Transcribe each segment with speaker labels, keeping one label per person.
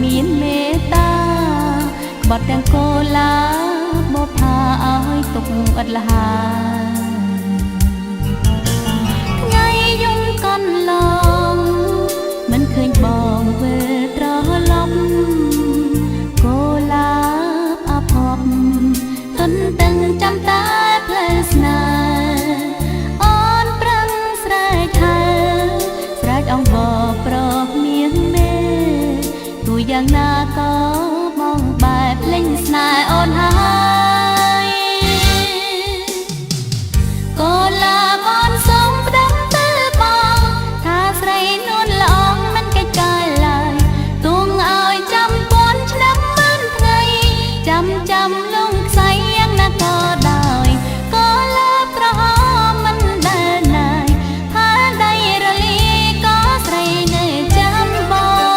Speaker 1: មានមេត្តាបត់ទាំងកូឡាបបផាឲ្យទុកឥតលហាថ្ងៃយំកន្លងមិនឃើញបងវិលត្រឡប់កូឡាអភ័ព្វទន្ទឹងចាំតែផ្លូវស្នេហ៍អូនប្រឹងស្រែកហៅស្រែកអង្វរប្រមានមេទូយ៉ាងណាក៏បងបែបលេងស្នេហ៍អូនហើយកូឡាបនសុំប្តឹងទៅបងថាស្រីនួនល្អងមិនកិច្ចការឡើយទួងឲ្យចាំពាន់ឆ្នាំមិនថ្ងៃចាំលងខ្សែយ៉ាងណាក៏ដោយកូឡាប្រហមមិនដែលណាយផាដៃរលីក៏ស្រីនៅចាំបង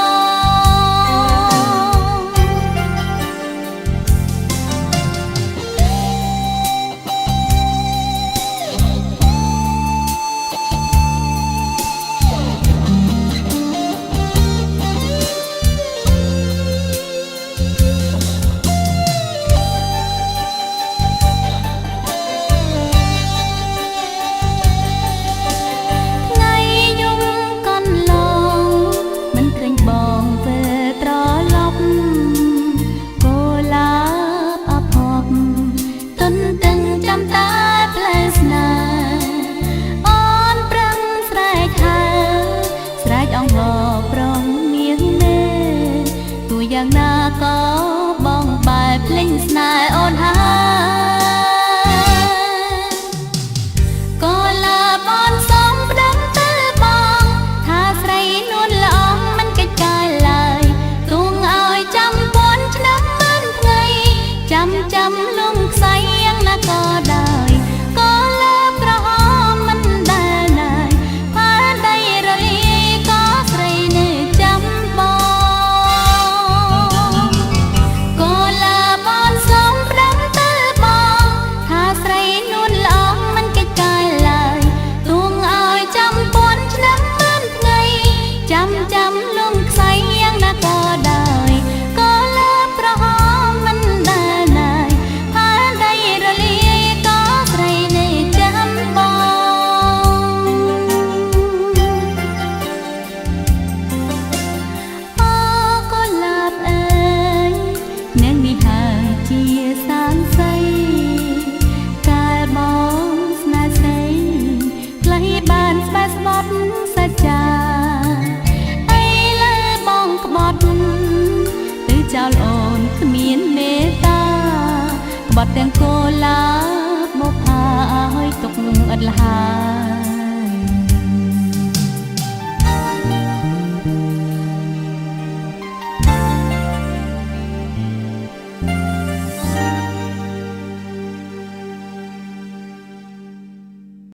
Speaker 1: យ៉ាងណាក៏បងបែបភ្លេងស្នេហ៍អូនហើយកូឡាបនសុំប្តឹងទៅបងថាស្រីនួនល្អងមិនកិច្ចការឡើយទួងឲ្យចាំពាន់ឆ្នាំមិនថ្ងៃចាំលងខ្សែយ៉ាងណាក៏ដោយកូឡាប្រហមមិនដែលណាយផាដៃរលីក៏ស្រីនៅចាំបងចាំលងខ្សែយ៉ាងណាក៏ដោយកូឡាប្រហមមិនដែលណាយផាដៃរលីក៏ស្រីនៅចាំបងអូកូឡាបអើយនាងនេះហើយជាសានសីកាលបងស្នេហ៍ស្រីខ្លះបានស្បែកស្បត់សច្ចាទៅចោលអូនគ្មានមេត្តាបត់ទាំងកូឡាបបផាឲ្យទុកឥតលហា